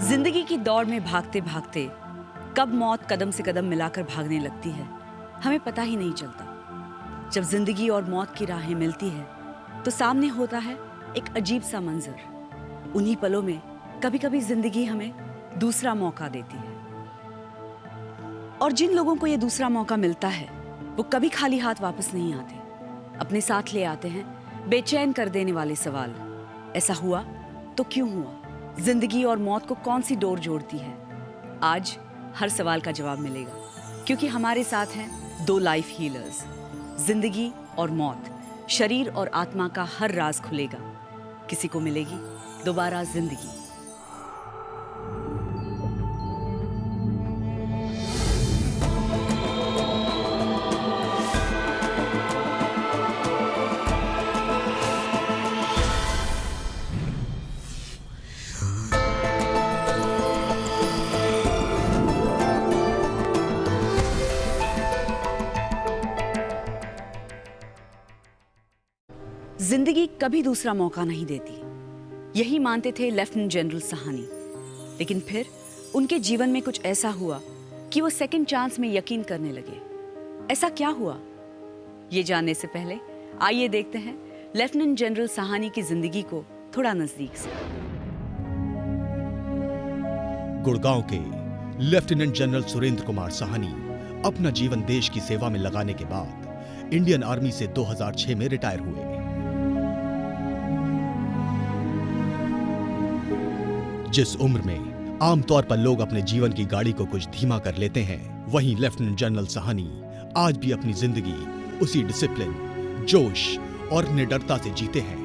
जिंदगी की दौड़ में भागते भागते कब मौत कदम से कदम मिलाकर भागने लगती है हमें पता ही नहीं चलता। जब जिंदगी और मौत की राहें मिलती है तो सामने होता है एक अजीब सा मंजर। उन्हीं पलों में कभी कभी जिंदगी हमें दूसरा मौका देती है और जिन लोगों को यह दूसरा मौका मिलता है वो कभी खाली हाथ वापस नहीं आते। अपने साथ ले आते हैं बेचैन कर देने वाले सवाल। ऐसा हुआ तो क्यों हुआ? जिंदगी और मौत को कौन सी डोर जोड़ती है? आज हर सवाल का जवाब मिलेगा, क्योंकि हमारे साथ हैं दो लाइफ हीलर्स। जिंदगी और मौत, शरीर और आत्मा का हर राज खुलेगा। किसी को मिलेगी दोबारा जिंदगी। जिंदगी कभी दूसरा मौका नहीं देती, यही मानते थे लेफ्टिनेंट जनरल साहनी। लेकिन फिर उनके जीवन में कुछ ऐसा हुआ कि वो सेकंड चांस में यकीन करने लगे। ऐसा क्या हुआ? ये जानने से पहले आइए देखते हैं लेफ्टिनेंट जनरल साहनी की जिंदगी को थोड़ा नजदीक से। गुड़गांव के लेफ्टिनेंट जनरल सुरेंद्र कुमार साहनी अपना जीवन देश की सेवा में लगाने के बाद इंडियन आर्मी से 2006 में रिटायर हुए। जिस उम्र में आमतौर पर लोग अपने जीवन की गाड़ी को कुछ धीमा कर लेते हैं, वहीं लेफ्टिनेंट जनरल साहनी आज भी अपनी जिंदगी उसी डिसिप्लिन, जोश और निडरता से जीते हैं।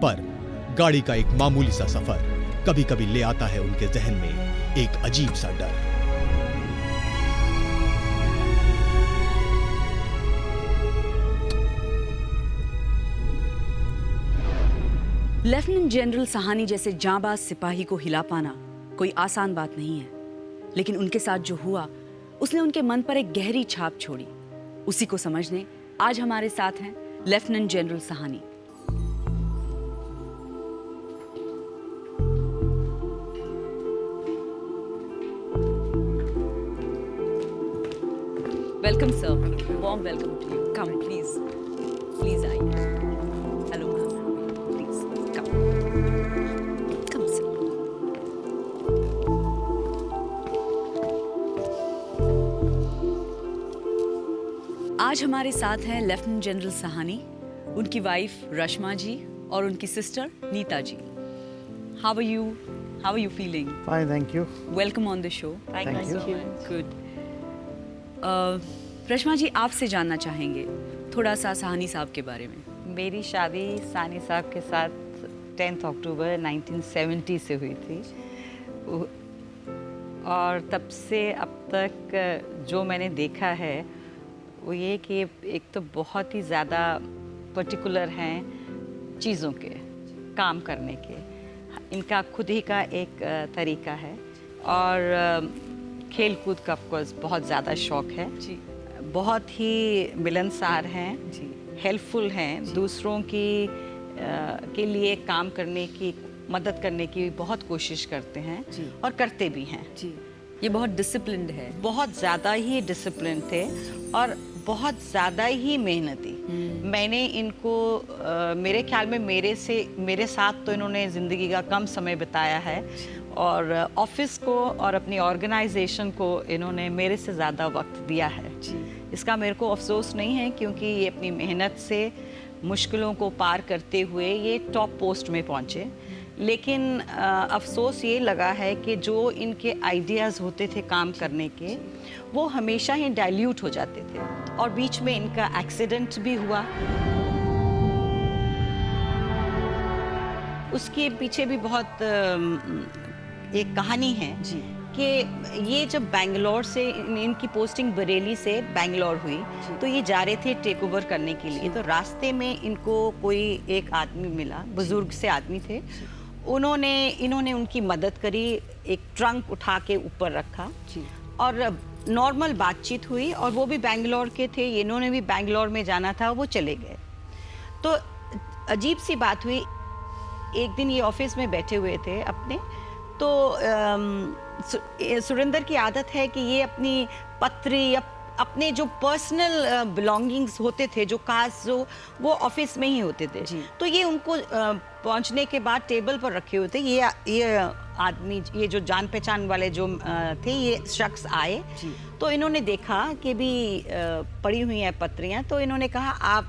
पर गाड़ी का एक मामूली सा सफर कभी-कभी ले आता है उनके जहन में एक अजीब सा डर। लेफ्टिनेंट जनरल साहनी जैसे जांबाज सिपाही को हिला पाना कोई आसान बात नहीं है, लेकिन उनके साथ जो हुआ उसने उनके मन पर एक गहरी छाप छोड़ी। उसी को समझने आज हमारे साथ हैं lieutenant general Sahni. Welcome sir, warm welcome to you. Come please, please आइए। Hello ma'am, please come, come sir. आज हमारे साथ हैं लेफ्टिनेंट जनरल साहनी, उनकी वाइफ रश्मा जी और उनकी sister Neeta ji. How are you? How are you feeling? Fine, thank you. Welcome on the show. Thank you. Good. Rashma ji, आपसे जानना चाहेंगे थोड़ा सा साहनी साहब के बारे में। मेरी शादी सानी साहब के साथ 10 अक्टूबर 1970 से हुई थी और तब से अब तक जो मैंने देखा है वो ये कि एक तो बहुत ही ज़्यादा पर्टिकुलर हैं चीज़ों के, काम करने के। इनका खुद ही का एक तरीका है और खेल कूद का ऑफकोर्स बहुत ज़्यादा शौक है जी। बहुत ही मिलनसार हैं जी। हेल्पफुल हैं, दूसरों की के लिए काम करने की, मदद करने की बहुत कोशिश करते हैं जी। और करते भी हैं जी, ये बहुत डिसिप्लिन्ड है। बहुत ज़्यादा ही डिसिप्लिन थे और बहुत ज़्यादा ही मेहनती। मैंने इनको मेरे ख्याल में मेरे साथ तो इन्होंने ज़िंदगी का कम समय बिताया है और ऑफिस को और अपनी ऑर्गेनाइजेशन को इन्होंने मेरे से ज़्यादा वक्त दिया है जी। इसका मेरे को अफसोस नहीं है, क्योंकि ये अपनी मेहनत से मुश्किलों को पार करते हुए ये टॉप पोस्ट में पहुँचे। लेकिन अफसोस ये लगा है कि जो इनके आइडियाज़ होते थे काम करने के, वो हमेशा ही डाइल्यूट हो जाते थे और बीच में इनका एक्सीडेंट भी हुआ। उसके पीछे भी बहुत एक कहानी है जी। कि ये जब बैंगलोर से इनकी पोस्टिंग बरेली से बैंगलोर हुई तो ये जा रहे थे टेक ओवर करने के लिए। तो रास्ते में इनको कोई एक आदमी मिला, बुजुर्ग से आदमी थे। इन्होंने उनकी मदद करी, एक ट्रंक उठा के ऊपर रखा जी। और नॉर्मल बातचीत हुई और वो भी बैंगलोर के थे, इन्होंने भी बैंगलोर में जाना था, वो चले गए। तो अजीब सी बात हुई, एक दिन ये ऑफिस में बैठे हुए थे अपने, तो सुरेंद्र की आदत है कि ये अपनी पत्री या अपने जो पर्सनल बिलोंगिंग्स होते थे, जो कार्ड्स जो वो ऑफिस में ही होते थे, तो ये उनको पहुंचने के बाद टेबल पर रखे हुए थे। ये आदमी, ये जो जान पहचान वाले जो थे, ये शख्स आए, तो इन्होंने देखा कि भी पड़ी हुई हैं पत्रियां, तो इन्होंने कहा आप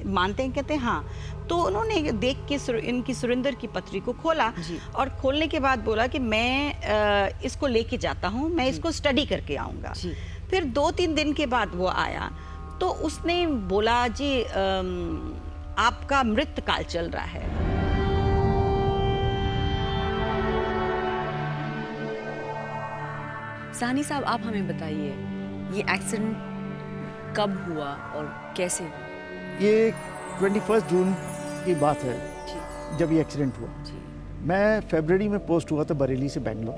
मानते हैं? कहते हैं हाँ। तो उन्होंने देख के इनकी सुरेंद्र की पत्री को खोला और खोलने के बाद बोला कि मैं इसको लेके जाता हूँ, मैं इसको स्टडी करके आऊँगा। फिर 2-3 दिन के बाद वो आया, तो उसने बोला जी आपका मृतकाल चल रहा है। साहनी साहब, आप हमें बताइए ये एक्सीडेंट कब हुआ और कैसे हुआ? ये 21 जून की बात है जब ये एक्सीडेंट हुआ। मैं फरवरी में पोस्ट हुआ था बरेली से बेंगलोर,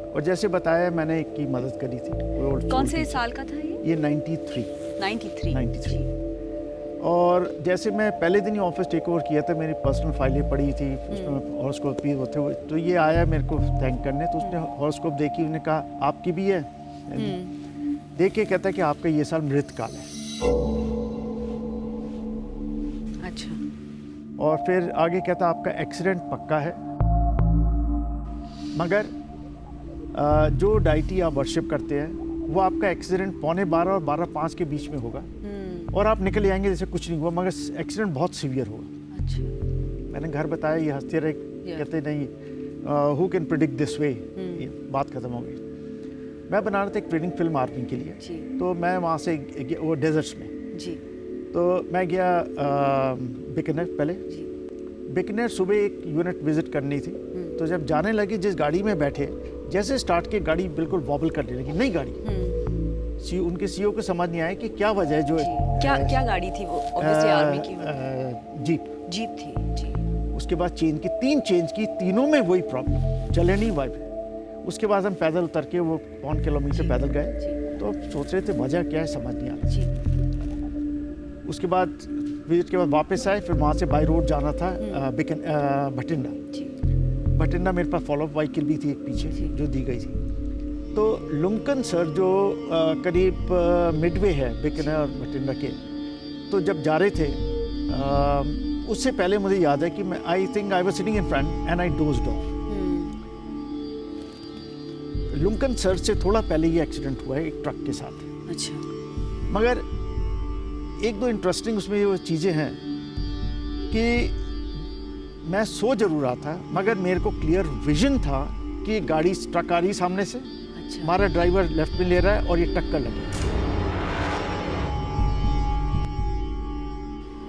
और जैसे बताया मैंने एक की मदद करी थी। कौन से साल का था ये? 93। और जैसे मैं पहले दिन ही ऑफिस टेक ओवर किया था, मेरी पर्सनल फाइलें पड़ी थी, उसमें हॉरोस्कोप भी होते हुए, तो ये आया मेरे को थैंक करने। तो उसने हॉरोस्कोप देखी, उसने कहा आपकी भी है? देख के कहता है कि आपका ये साल मृतकाल है। अच्छा। और फिर आगे कहता आपका एक्सीडेंट पक्का है, मगर जो डाइटी आप वर्शिप करते हैं वो आपका एक्सीडेंट 11:15 और 12:05 के बीच में होगा, और आप निकल जाएंगे जैसे कुछ नहीं हुआ, मगर एक्सीडेंट बहुत सीवियर होगा। अच्छा। मैंने घर बताया, ये हंसते रहे, कहते नहीं who can predict this way. बात खत्म हो गई। मैं बना रहा था एक ट्रेनिंग फिल्म आर्मी के लिए, तो मैं वहाँ से वो डेजर्ट्स में जी, तो मैं गया बीकानेर। पहले बीकानेर सुबह एक यूनिट विजिट करनी थी, तो जब जाने लगे जिस गाड़ी में बैठे, जैसे स्टार्ट की गाड़ी बिल्कुल वॉबल करने लगी, नई गाड़ी। उनके सीईओ को समझ नहीं आया कि क्या वजह है। जो क्या गाड़ी थी वो? ऑब्वियसली आर्मी की जीप थी जी। उसके बाद चेंज की 3 चेंज की, तीनों में वही प्रॉब्लम, चले नहीं वाइब। उसके बाद हम पैदल उतर के वो 1 किलोमीटर पैदल गए, तो सोच रहे थे वजह क्या है, समझ नहीं आ रहा। उसके बाद विजिट के बाद वापस आए, फिर वहाँ से बाई रोड जाना था भटिंडा। भटिंडा मेरे पास फॉलोअप व्हीकल भी थी एक पीछे जो दी गई थी। तो लुंकन सर जो करीब मिडवे है बीकानेर और भटिंडा के, तो जब जा रहे थे उससे पहले मुझे याद है कि मैं I think I was sitting in front and I dozed off. लुंकन सर से थोड़ा पहले ये एक्सीडेंट हुआ है एक ट्रक के साथ। अच्छा। मगर 1-2 इंटरेस्टिंग उसमें वो चीज़ें हैं कि मैं सो जरूर रहा था, मगर मेरे को क्लियर विजन था कि गाड़ी ट्रक आ रही सामने से। अच्छा। हमारा ड्राइवर लेफ्ट में ले रहा है और ये टक्कर लगी।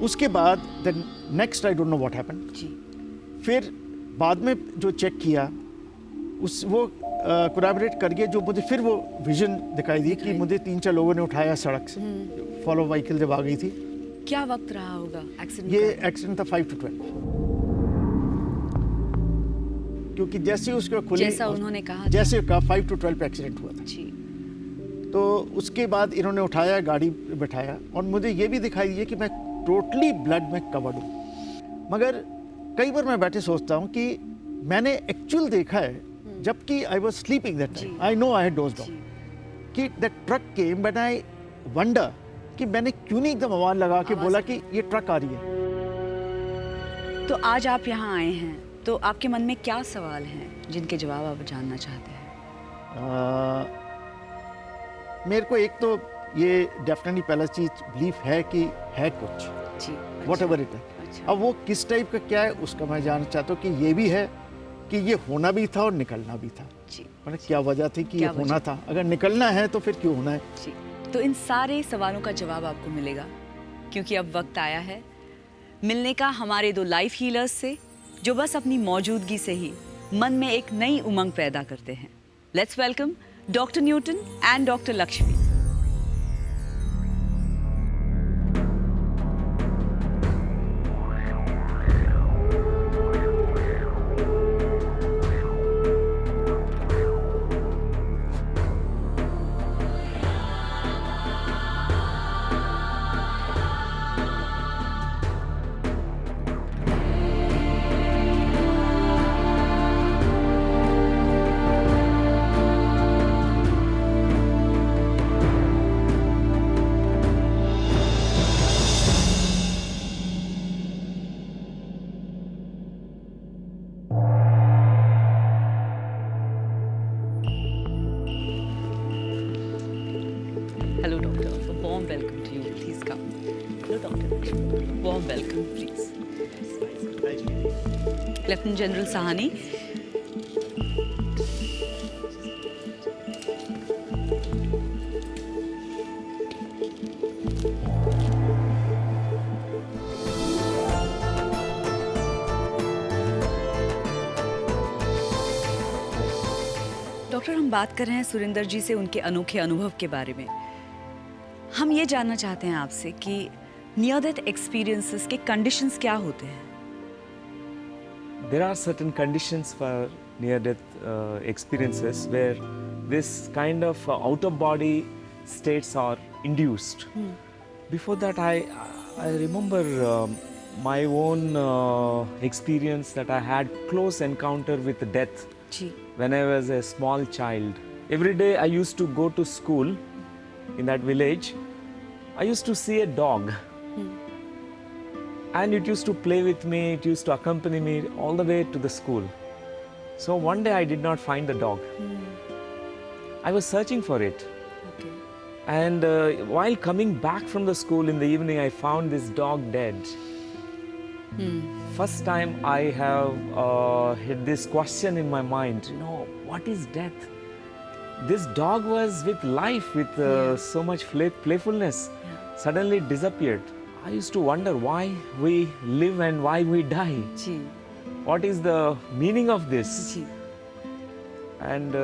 उसके बाद the next I don't know what happened. फिर बाद में जो चेक किया वो कोलैबोरेट कर गया, जो मुझे फिर वो विजन दिखाई दी कि मुझे 3-4 लोगों ने उठाया सड़क से, फॉलो व्हीकल जब आ गई थी। क्या वक्त रहा होगा एक्सीडेंट? ये एक्सीडेंट था 5 to 12, क्योंकि जैसे उसको खुली, जैसा उन्होंने कहा, जैसे कहा 5 to 12 पे एक्सीडेंट हुआ था जी। तो उसके बाद इन्होंने उठाया, गाड़ी बैठाया, और मुझे ये भी दिखाई दिया कि मैं टोटली ब्लड में कवर्ड हूँ। मगर कई बार मैं बैठे सोचता हूँ कि मैंने एक्चुअल देखा है, जबकि I was sleeping that time, I know I had dozed off, कि that truck came, but I wonder कि मैंने क्यों नहीं एकदम आवाज लगा के बोला कि ये ट्रक आ रही है। तो आज आप यहाँ आए हैं, तो आपके मन में क्या सवाल हैं जिनके जवाब आप जानना चाहते हैं? मेरे को एक तो ये डेफिनेटली पहला चीज बिलीफ है कि है कुछ, वॉट एवर इट है। अब वो किस टाइप का क्या है उसका मैं जानना चाहता हूँ, कि ये भी है कि ये होना भी था और निकलना भी था। मतलब क्या वजह थी कि ये होना था, अगर निकलना है तो फिर क्यों होना है। तो इन सारे सवालों का जवाब आपको मिलेगा, क्योंकि अब वक्त आया है मिलने का हमारे 2 लाइफ हीलर्स से, जो बस अपनी मौजूदगी से ही मन में एक नई उमंग पैदा करते हैं। Let's welcome doctor Newton and doctor Lakshmi. warm welcome to you. Please come. Hello, Dr. Lakshmi. Warm welcome, please. Lieutenant General Sahani. Doctor, हम बात कर रहे हैं सुरिंदर जी से उनके अनोखे अनुभव के बारे में। हम ये जानना चाहते हैं आपसे कि नियर डेथ एक्सपीरियंसेस के कंडीशंस क्या होते हैं? There are certain conditions for near-death experiences where this kind of out-of-body states are induced. Before that, I remember my own experience that I had close encounter with death जी when I was a small child. Every day I used to go to school in that village. I used to see a dog. And it used to play with me, it used to accompany me all the way to the school. So one day I did not find the dog. I was searching for it. Okay And while coming back from the school in the evening, I found this dog dead. First time I have had this question in my mind, what is death? This dog was with life, with so much playfulness. Suddenly it disappeared. I used to wonder why we live and why we die. जी What is the meaning of this? जी And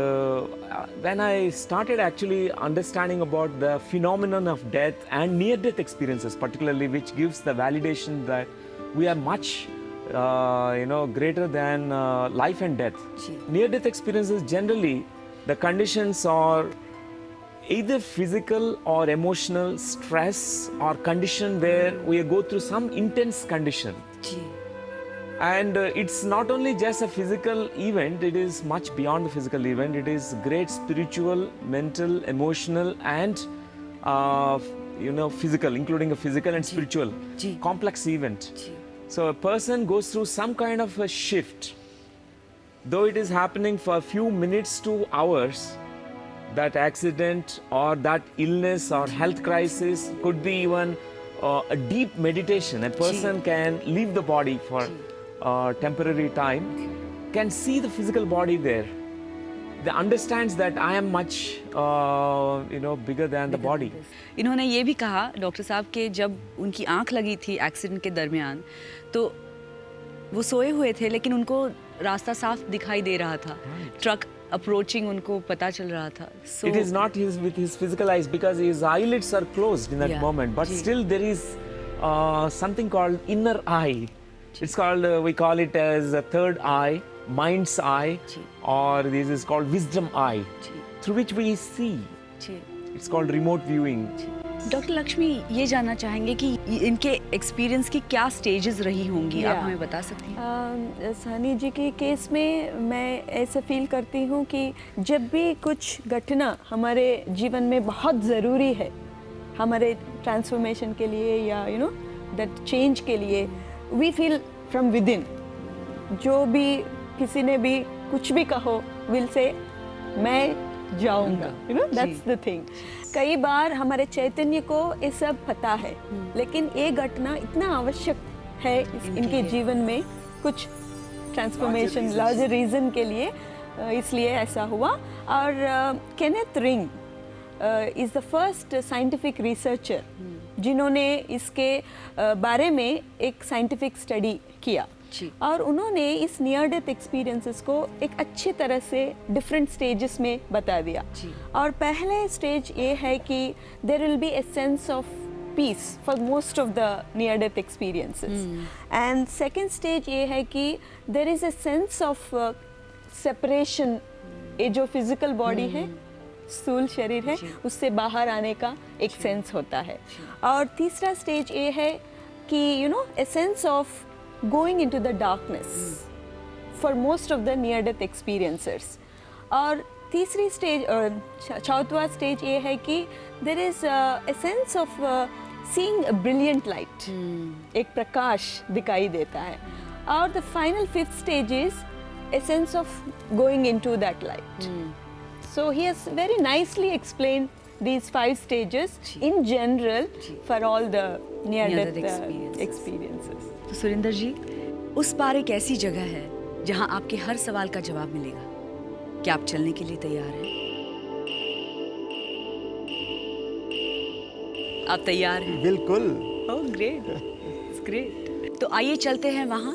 when I started actually understanding about the phenomenon of death and near-death experiences, particularly, which gives the validation that we are much, greater than life and death. जी Near-death experiences generally, the conditions are either physical or emotional stress or condition where we go through some intense condition. जी And it's not only just a physical event, it is much beyond the physical event. It is great spiritual, mental, emotional, and physical, including a physical and spiritual जी complex event. जी So a person goes through some kind of a shift. Though it is happening for a few minutes to hours, that accident or that illness or health crisis could be even a deep meditation. A person can leave the body for temporary time, can see the physical body there. They understands that I am much, bigger than the body. इन्होंने ये भी कहा doctor साहब कि जब उनकी आंख लगी थी एक्सीडेंट के दरमियान तो वो सोए हुए थे लेकिन उनको रास्ता साफ दिखाई दे रहा था। ट्रक अप्रोचिंग उनको पता चल रहा था। So, It is not with his physical eyes because his eyelids are closed in that Yeah. moment. But जी. still there is something called inner eye. It's called, we call it as a third eye, mind's eye, जी. or this is called wisdom eye, जी through which we see. जी It's called remote viewing. Doctor Lakshmi ये जानना चाहेंगे कि इनके experience की क्या स्टेजेस रही होंगी आप Yeah. हमें बता सकती हैं? सानी जी के केस में मैं ऐसे फील करती हूँ कि जब भी कुछ घटना हमारे जीवन में बहुत ज़रूरी है हमारे ट्रांसफॉर्मेशन के लिए या दैट चेंज के लिए we feel from within जो भी किसी ने भी कुछ भी कहो विल से मैं जाऊंगा दैट्स द थिंग। कई बार हमारे चैतन्य को ये सब पता है लेकिन ये घटना इतना आवश्यक है इनके जीवन में कुछ ट्रांसफॉर्मेशन लार्जर रीजन के लिए इसलिए ऐसा हुआ। और Kenneth ring is the first scientific researcher जिन्होंने इसके बारे में एक साइंटिफिक स्टडी किया जी। और उन्होंने इस नियर डेथ एक्सपीरियंसेस को एक अच्छी तरह से डिफरेंट स्टेजेस में बता दिया। जी। और पहले स्टेज ये है कि there will be a sense of peace for most of the near death experiences and second stage ये है कि there is a sense of separation. ये जो फिजिकल बॉडी है स्थूल शरीर है उससे बाहर आने का एक सेंस होता है। और तीसरा स्टेज ये है कि ए sense of going into the darkness for most of the near death experiencers। और तीसरी स्टेज चौथा स्टेज ये है कि there is a sense of seeing a brilliant light, एक प्रकाश दिखाई देता है। और the final fifth stage is a sense of going into that light। So he has very nicely explained these 5 stages ji. in general ji. for all the Near-death near-death experiences। experiences. तो सुरेंद्र जी, उस पार एक ऐसी जगह है जहां आपके हर सवाल का जवाब मिलेगा। क्या आप चलने के लिए तैयार हैं? आप तैयार हैं? बिल्कुल। Oh great, it's great. तो आइए चलते हैं वहां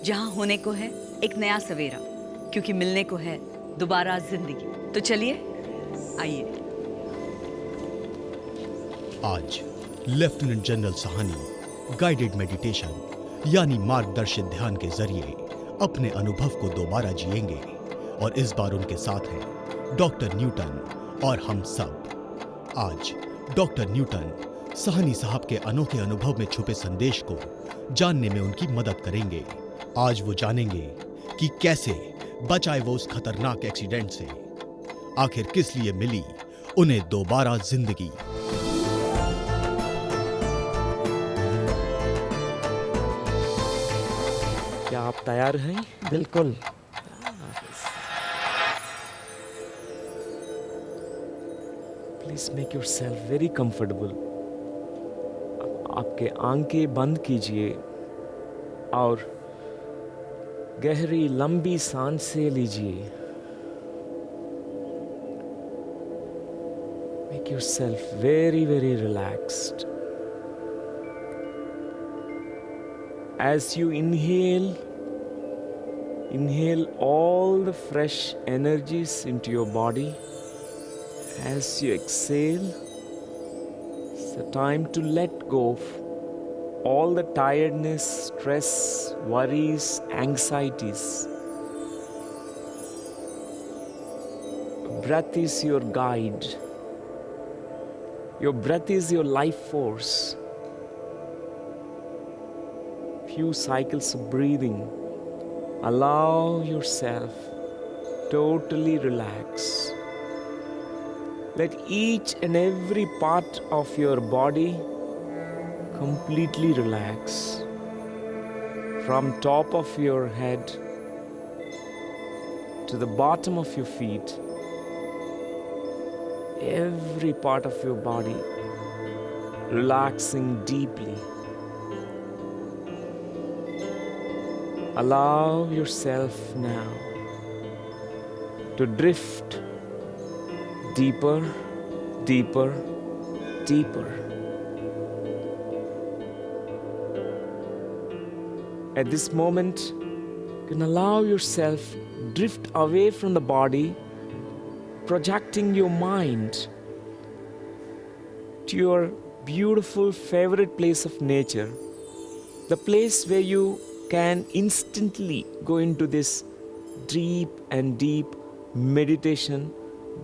जहां होने को है एक नया सवेरा, क्योंकि मिलने को है दोबारा जिंदगी। तो चलिए, आइए। आज lieutenant general Sahani guided meditation यानी मार्गदर्शित ध्यान के जरिए अपने अनुभव को दोबारा जिएंगे और इस बार उनके साथ हैं डॉक्टर न्यूटन और हम सब। आज डॉक्टर न्यूटन सहानी साहब के अनोखे अनुभव में छुपे संदेश को जानने में उनकी मदद करेंगे। आज वो जानेंगे कि कैसे बचाए वो उस खतरनाक एक्सीडेंट से, आखिर किस लिए मिली उन्हें दोबारा जिंदगी। क्या आप तैयार हैं? बिल्कुल। Please make yourself very comfortable. आपके आंखें बंद कीजिए और गहरी लंबी सांसें लीजिए। Make yourself very, very relaxed. As you inhale, inhale all the fresh energies into your body. As you exhale, it's the time to let go of all the tiredness, stress, worries, anxieties. Breath is your guide. Your breath is your life force. Few cycles of breathing. Allow yourself totally relax. Let each and every part of your body completely relax. From top of your head to the bottom of your feet, every part of your body relaxing deeply. Allow yourself now to drift deeper, deeper, deeper. At this moment, you can allow yourself drift away from the body, projecting your mind to your beautiful favorite place of nature, the place where you can instantly go into this deep and deep meditation,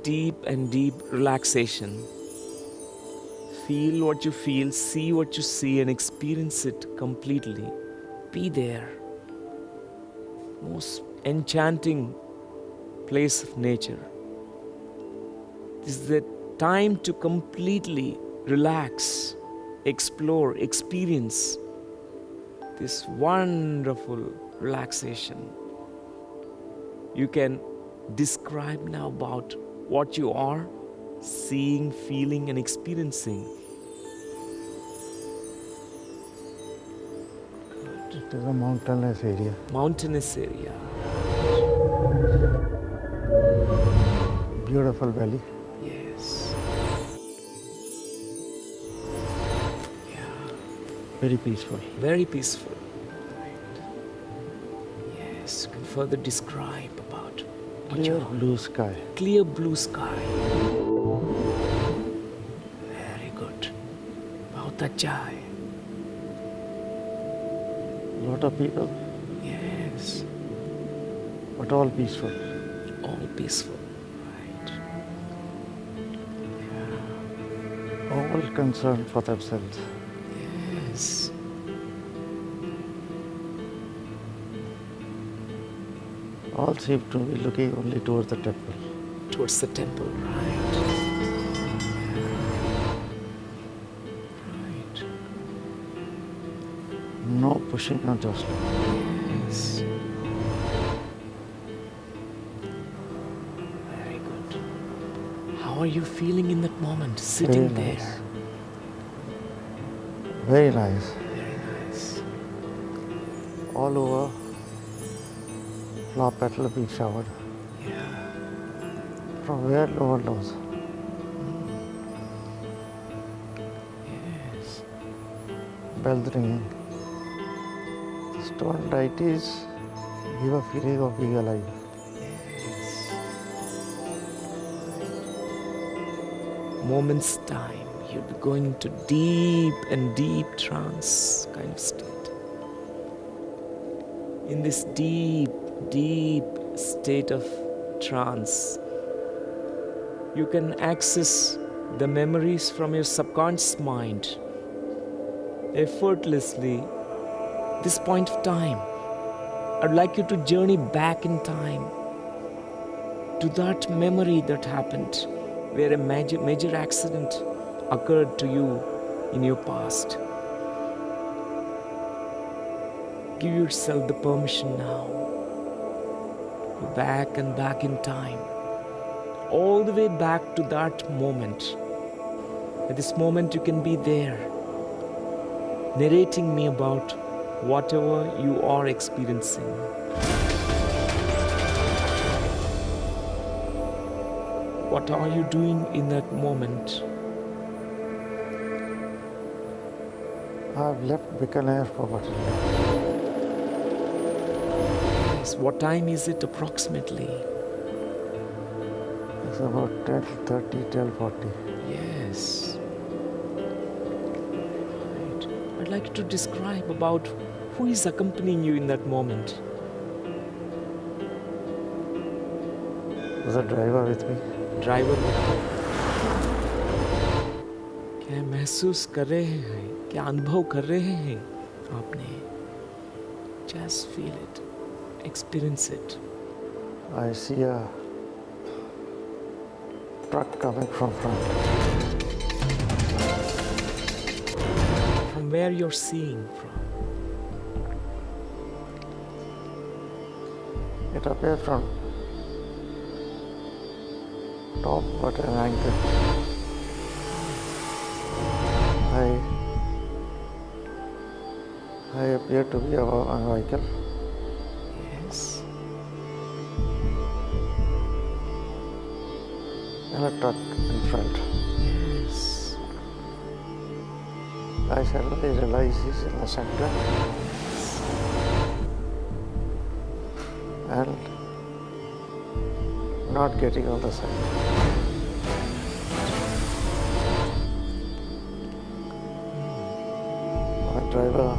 deep and deep relaxation. Feel what you feel, see what you see, and experience it completely. Be there. Most enchanting place of nature. This is the time to completely relax, explore, experience this wonderful relaxation. You can describe now about what you are seeing, feeling, and experiencing. It is a mountainous area. Mountainous area. Beautiful valley. Yes. Very peaceful. Very peaceful. Yes, you can further describe about what you Clear are. blue sky. Clear blue sky. Very good. बहुत अच्छा है. Lot of people, Yes. but all peaceful. All peaceful. Right. All concerned for themselves. Yes. All seem to be looking only towards the temple. Towards the temple. Right. Right. No pushing or jostling. Yes. Very good. How How are you feeling in that moment, sitting Very there? nice. Very nice. Very nice. All over, flower petal being showered. Yeah. From where no one knows. Yes. Bells ringing. The stone deities give a feeling of being alive. Yes. Moment's time, you'll be going into deep and deep trance kind of state. In this deep, deep state of trance, you can access the memories from your subconscious mind effortlessly. This point of time, I'd like you to journey back in time to that memory that happened where a major accident occurred to you in your past. Give yourself the permission now. Go back and back in time, all the way back to that moment. At this moment, you can be there, narrating me about whatever you are experiencing. What are you doing in that moment? I've left Bikaner for what? Yes, what time is it approximately? It's about 10:30, 10:40. Yes. Right. I'd like you to describe about who is accompanying you in that moment. There's a driver with me. Driver क्या महसूस कर रहे हैं, क्या अनुभव कर रहे हैं आपने? Just feel it, experience it. I see a truck coming from front. From where you're seeing from? It appears from top but an angle. I appear to be above a vehicle. Yes. And a truck in front. Yes. I suddenly realize he's in the center. And not getting on the side. My driver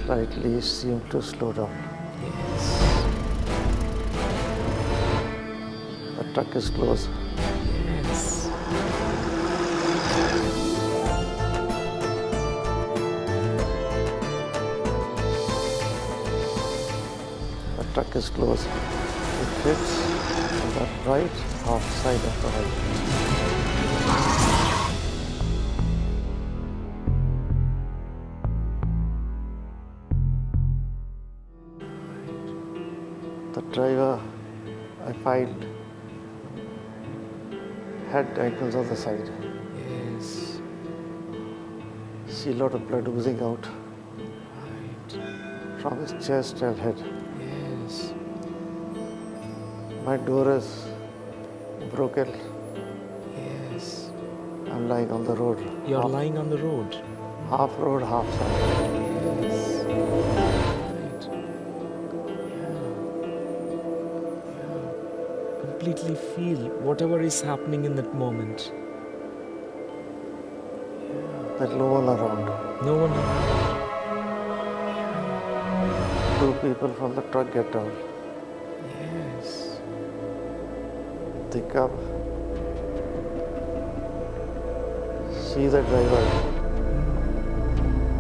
slightly seemed to slow down. Yes. The truck is close. Yes. The truck is close. It fits on the right half side of the vehicle. The driver, I find, had ankles on the side. Yes. See a lot of blood oozing out Right. from his chest and head. Yes. My door is broken. Yes. I'm lying on the road. You're half, lying on the road. half road, half side. Yes. Right. Yeah. Completely feel whatever is happening in that moment. There's no one around. No one around. Two people from the truck get down. Yes. They come, see the driver.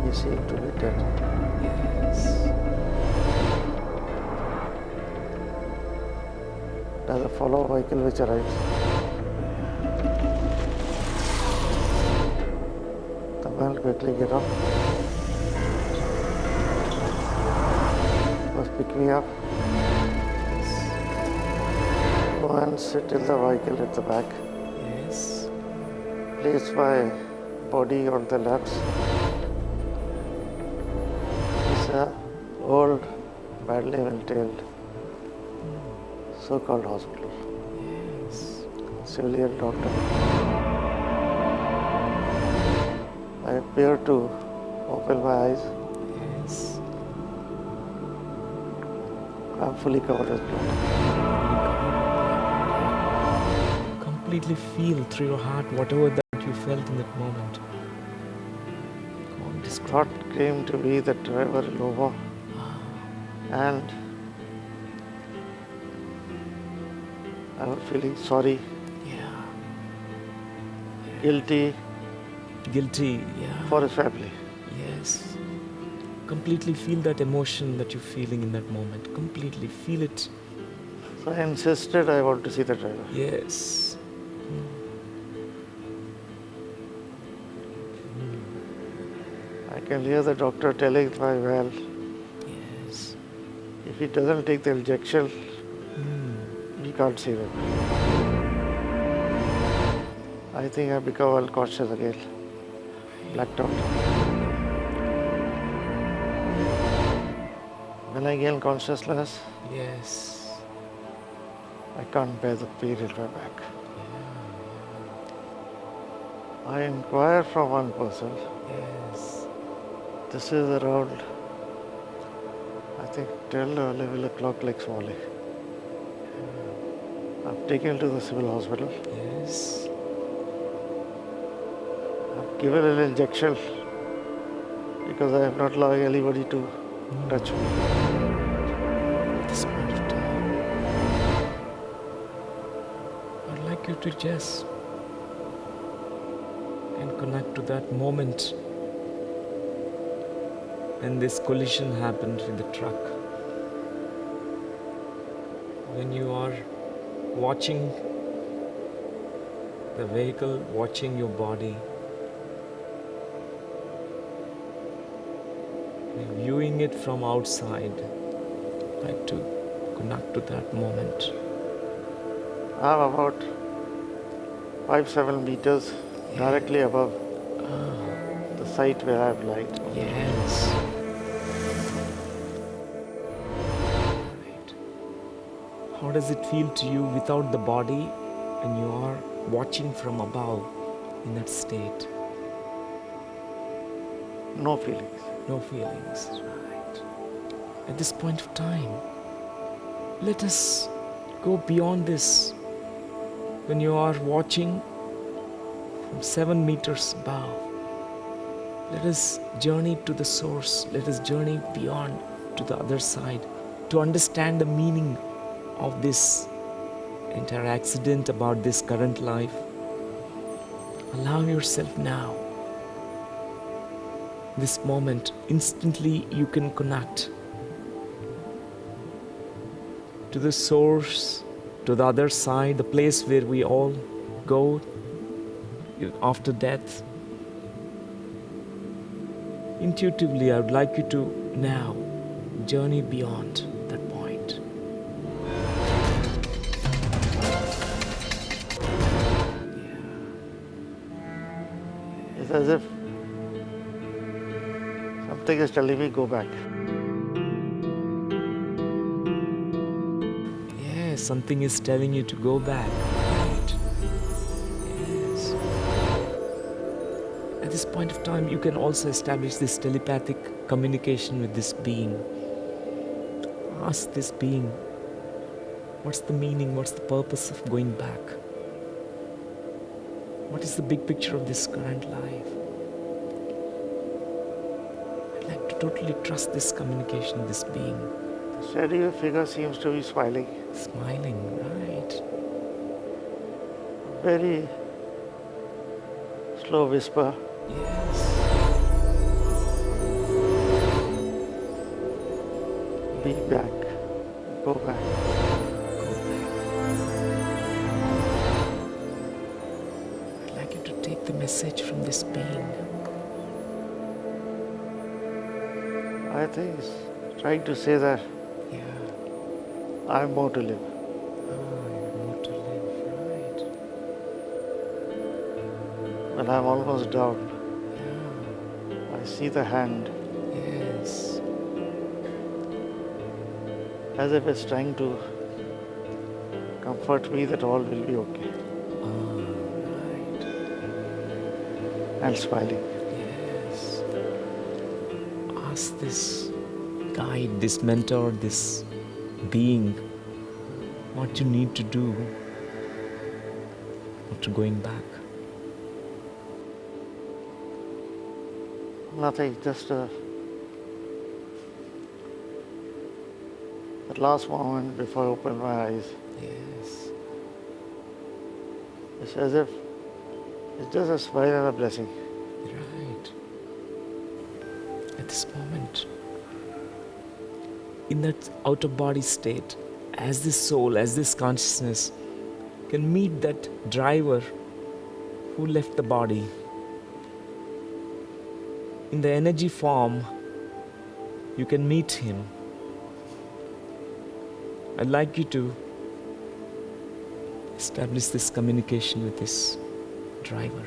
He seemed to be dead. Yes. There's a follow vehicle which arrives. The man quickly get up. Must pick me up. and sit in the vehicle at the back. Yes. Place my body on the laps. It's a old, badly maintained, so-called hospital. Yes. Civilian doctor. I appear to open my eyes. Yes. I'm fully covered with blood. Completely feel through your heart whatever that you felt in that moment. Go on, describe. Thought came to me that driver Loma, and I was feeling sorry, Yeah. guilty Guilty. Yeah. for his family. Yes. Completely feel that emotion that you're feeling in that moment. Completely feel it. So I insisted I want to see the driver. Yes. I can hear the doctor telling my man, Yes. if he doesn't take the injection, he can't save him. I think I become unconscious again. Blacked out. When I gain consciousness, Yes. I can't bear the pain in my back. I inquire from one person. Yes. This is around, I think, 10 or 11 o'clock next morning. I'm taken to the civil hospital. Yes. I'm given an injection because I am not allowing anybody to touch me. At this point of time, I'd like you to just and connect to that moment when this collision happened with the truck. When you are watching the vehicle, watching your body, viewing it from outside, like to connect to that moment. I'm about 5-7 meters directly above the site where I've lied. Yes. Right. How does it feel to you without the body when you are watching from above in that state? No feelings. No feelings. Right. At this point of time, let us go beyond this. When you are watching from 7 meters above, let us journey to the source. Let us journey beyond to the other side to understand the meaning of this entire accident, about this current life. Allow yourself now. This moment, instantly you can connect to the source, to the other side, the place where we all go after death. Intuitively, I would like you to now journey beyond that point. It's as if something is telling me go back. Yes, something is telling you to go back. Right. Yes. At this point of time, you can also establish this telepathic communication with this being. Ask this being, what's the meaning, what's the purpose of going back? What is the big picture of this current life? I'd like to totally trust this communication with this being. The shadowy figure seems to be smiling. Smiling, right? Very slow whisper. Yes. Be back. Go back. I'd like you to take the message from this being. I think it's trying to say that Yeah. I have more to live. More to And I'm almost down. I see the hand Yes. as if it's trying to comfort me that all will be okay. Right. And smiling. Yes. Ask this guide, this mentor, this being what you need to do after going back. Nothing, just that last moment before I open my eyes. Yes. It's as if it's just a smile and a blessing. Right. At this moment, in that out of body state, as this soul, as this consciousness can meet that driver who left the body. In the energy form, you can meet him. I'd like you to establish this communication with this driver.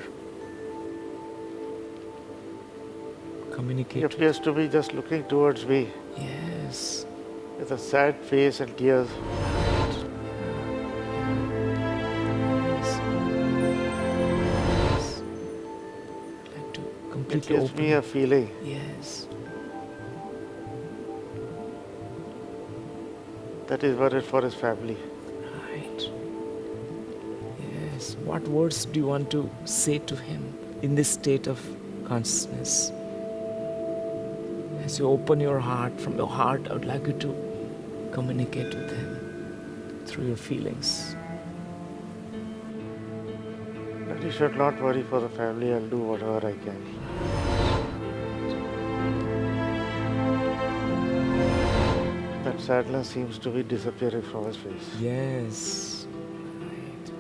He Communicate. appears to be just looking towards me Yes. with a sad face and tears. Yes. Yes. I'd like to It completely gives open. me a feeling Yes. that he's worried for his family. Right. Yes. What words do you want to say to him in this state of consciousness? As you open your heart, from your heart, I would like you to communicate with him through your feelings. That he should not worry for the family. I'll do whatever I can. That sadness seems to be disappearing from his face. Yes. Right.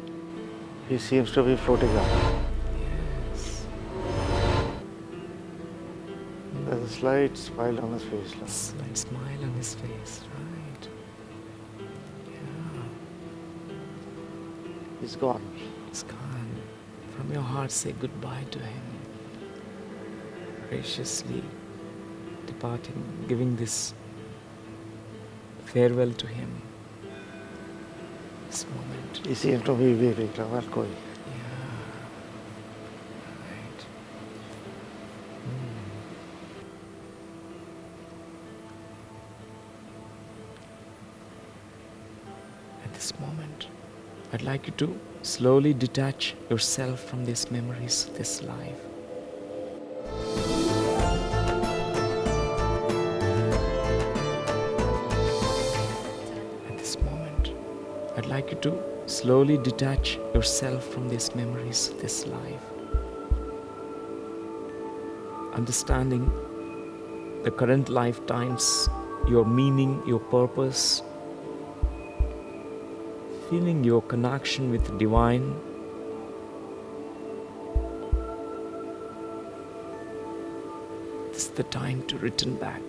He seems to be floating up. Yes. There's a slight smile on his face now. Slight smile on his face. Right. Yeah. He's gone. It's gone. From your heart, say goodbye to him. Graciously departing, giving this farewell to him. This moment. He seemed to be weeping now and going. Yeah. Right. At this moment, I'd like you to slowly detach yourself from these memories of this life. At this moment, I'd like you to slowly detach yourself from these memories of this life. Understanding the current lifetimes, your meaning, your purpose, feeling your connection with the divine. This is the time to return back.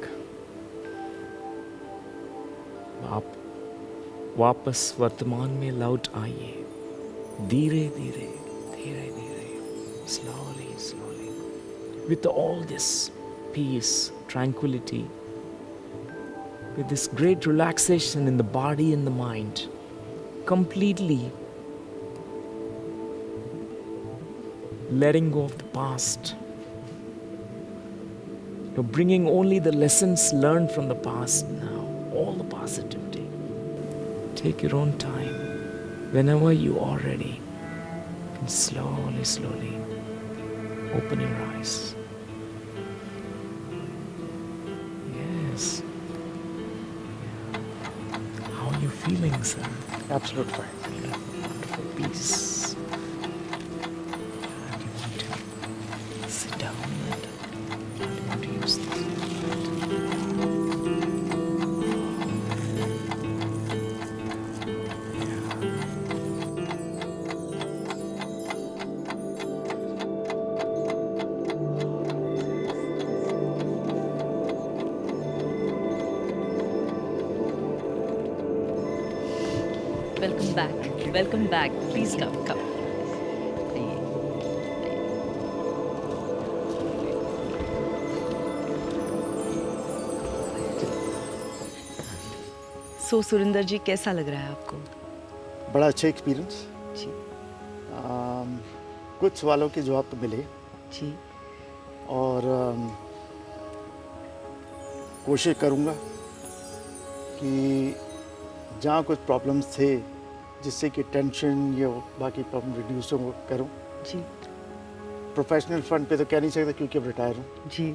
वापस वर्तमान में लौट आइए, धीरे धीरे, धीरे धीरे, slowly, slowly, with all this peace, tranquility, with this great relaxation in the body and the mind, completely letting go of the past. You're bringing only the lessons learned from the past now, all the positivity. Take your own time. Whenever you are ready, and slowly, slowly open your eyes. Yes. How are you feeling, sir? Absolute fine. Wonderful peace. Do you want to sit down and do you want to use this? Welcome back. Welcome back. Please come, come. सो सुरिंदर जी, कैसा लग रहा है आपको? बड़ा अच्छा experience. जी कुछ सवालों के जवाब तो मिले जी और कोशिश करूँगा कि जहाँ कुछ प्रॉब्लम्स थे जिससे कि टेंशन या बाकी प्रॉब्लम रिड्यूस हो करूँ। जी प्रोफेशनल फ्रंट पे तो कह नहीं सकता क्योंकि अब रिटायर हूँ, जी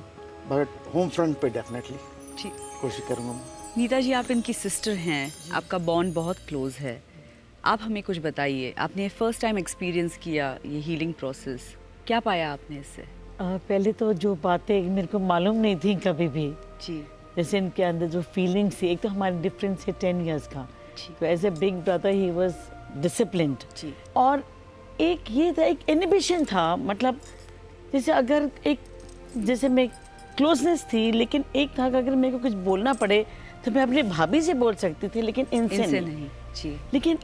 बट होम फ्रंट पे डेफिनेटली जी। कोशिश करूँगा मैं। नीता जी, आप इनकी सिस्टर हैं, आपका बॉन्ड बहुत क्लोज है। आप हमें कुछ बताइए, आपने फर्स्ट टाइम एक्सपीरियंस किया ये हीलिंग प्रोसेस, क्या पाया आपने इससे? पहले तो जो बातें मेरे को मालूम नहीं थी कभी भी, जी जैसे इनके अंदर जो फीलिंग्स थी, एक तो हमारे डिफरेंस है 10 इयर्स का, जी। तो as a big brother he was disciplined. जी। और एक ये था, एक इनहिबिशन था, मतलब जैसे अगर एक, जैसे मैं क्लोजनेस थी, लेकिन एक था कि अगर मेरे को कुछ बोलना पड़े तो मैं अपनी भाभी से बोल सकती थी, लेकिन इनसे नहीं। जी। लेकिन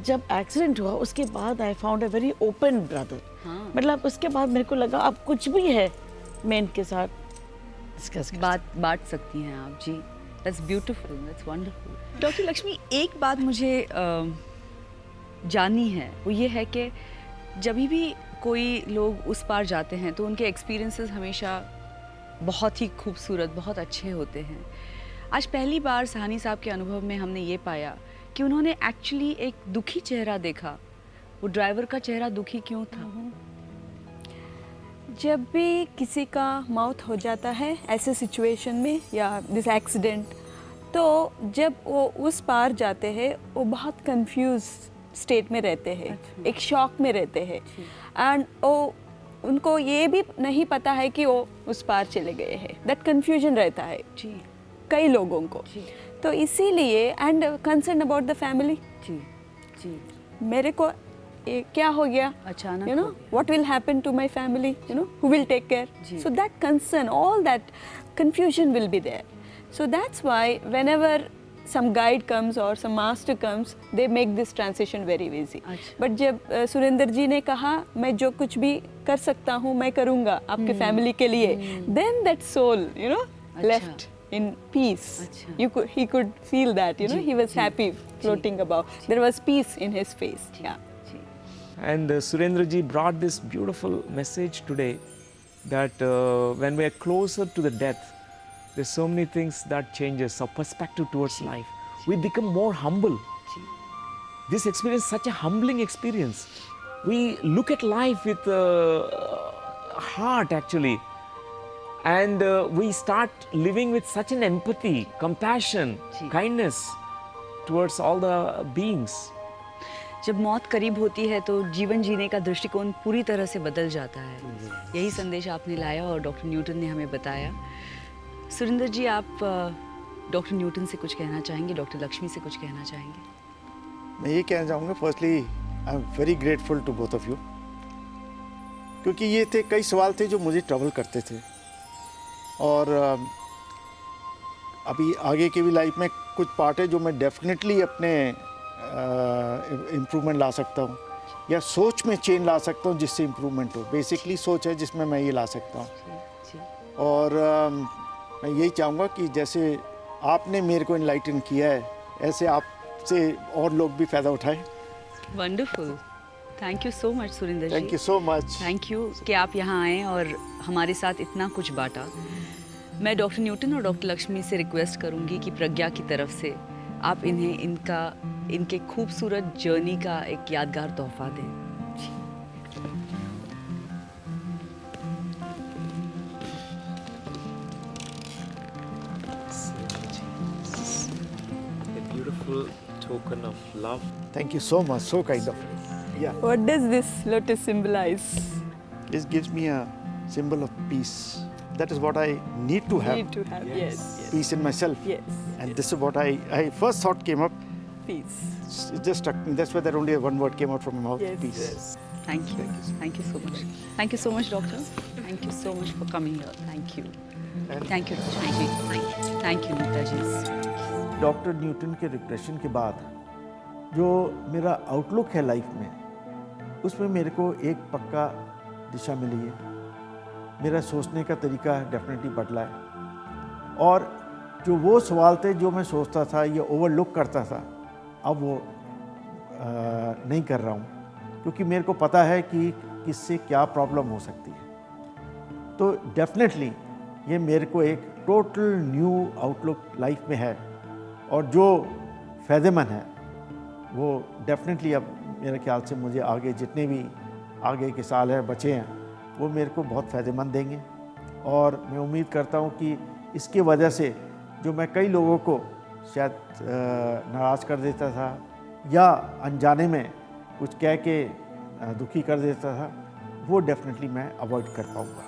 जब एक्सीडेंट हुआ उसके बाद I found a very open brother. हाँ। मतलब उसके बाद मेरे को लगा अब कुछ भी है मैं इनके साथ डिस्कस बात सकती हैं आप। जी, that's beautiful, that's wonderful. Doctor Lakshmi, एक बात मुझे जाननी है, वो ये है कि जब भी कोई लोग उस पार जाते हैं तो उनके एक्सपीरियंसेस हमेशा बहुत ही खूबसूरत, बहुत अच्छे होते हैं। आज पहली बार सहानी साहब के अनुभव में हमने ये पाया कि उन्होंने एक्चुअली एक दुखी चेहरा देखा। वो ड्राइवर का चेहरा दुखी क्यों था? जब भी किसी का मौत हो जाता है ऐसे सिचुएशन में या दिस एक्सीडेंट, तो जब वो उस पार जाते हैं वो बहुत कंफ्यूज स्टेट में रहते हैं, एक शॉक में रहते हैं, एंड वो उनको ये भी नहीं पता है कि वो उस पार चले गए हैं। दैट कंफ्यूजन रहता है जी कई लोगों को। तो इसीलिए, and concern about the family, जी जी। मेरे को ये क्या हो गया, अचानक you know, हो गया। what will happen to my family, you know, who will take care? Ji. So that concern, all that confusion will be there. So that's why whenever some guide comes or some master comes, they make this transition very easy. अच्छा। But जब सुरेंद्र जी ने कहा मैं जो कुछ भी कर सकता हूँ मैं करूँगा आपके फैमिली के लिए, then that soul, you know, अच्छा। left in peace. अच्छा। He could feel that, you know, ji, he was ji, happy floating above. There was peace in his face. Yeah. Ji. And Surendra ji brought this beautiful message today that when we are closer to the death, there's so many things that changes our perspective towards life. We become more humble. This experience is such a humbling experience. We look at life with heart actually, and we start living with such an empathy, compassion, kindness towards all the beings. जब मौत करीब होती है तो जीवन जीने का दृष्टिकोण पूरी तरह से बदल जाता है। यही संदेश आपने लाया और डॉक्टर न्यूटन ने हमें बताया। सुरिंदर जी, आप डॉक्टर न्यूटन से कुछ कहना चाहेंगे, डॉक्टर लक्ष्मी से कुछ कहना चाहेंगे? मैं ये कहना चाहूँगा, firstly I am very grateful to both of you, क्योंकि ये थे कई सवाल थे जो मुझे ट्रबल करते थे, और अभी आगे की भी लाइफ में कुछ पार्ट है जो मैं डेफिनेटली अपने इम्प्रूवमेंट ला सकता हूँ या सोच में चेंज ला सकता हूँ जिससे इम्प्रूवमेंट हो। बेसिकली सोच है जिसमें मैं ये ला सकता हूँ, और मैं यही चाहूँगा कि जैसे आपने मेरे को इनलाइटन किया है ऐसे आपसे और लोग भी फ़ायदा उठाएं। Wonderful, thank you so much Surinder ji. Thank you so much. Thank you कि आप यहाँ आए और हमारे साथ इतना कुछ बांटा। मैं डॉक्टर न्यूटन और डॉक्टर लक्ष्मी से रिक्वेस्ट करूँगी कि प्रज्ञा की तरफ से आप इन्हें इनके खूबसूरत जर्नी का एक यादगार तोहफा दें। A beautiful token of love. Thank you so much, so kind of you. Yeah, What does this lotus symbolize? this gives me a symbol of peace. That is what I need to have, Need to have, yes. peace in myself. Yes. And this is what I first thought came up. Peace. It just struck me. That's why there only one word came out from my mouth. Yes. Peace. Thank you. Thank you so much. Thank you so much, doctor. Thank you so much for coming here. Thank you. Thank you, Rashmi ji. Thank you, Neeta ji. Doctor Newton के regression के बाद जो मेरा outlook है life में, उसमें मेरे को एक पक्का दिशा मिली है। मेरा सोचने का तरीका डेफिनेटली बदला है, और जो वो सवाल थे जो मैं सोचता था या ओवरलुक करता था, अब वो नहीं कर रहा हूँ, क्योंकि मेरे को पता है कि किससे क्या प्रॉब्लम हो सकती है। तो डेफिनेटली ये मेरे को एक टोटल न्यू आउटलुक लाइफ में है, और जो फ़ायदेमंद है वो डेफिनेटली अब मेरे ख्याल से मुझे आगे जितने भी आगे के साल हैं बचे हैं वो मेरे को बहुत फ़ायदेमंद देंगे। और मैं उम्मीद करता हूँ कि इसके वजह से जो मैं कई लोगों को शायद नाराज़ कर देता था या अनजाने में कुछ कह के दुखी कर देता था, वो डेफिनेटली मैं अवॉइड कर पाऊँगा।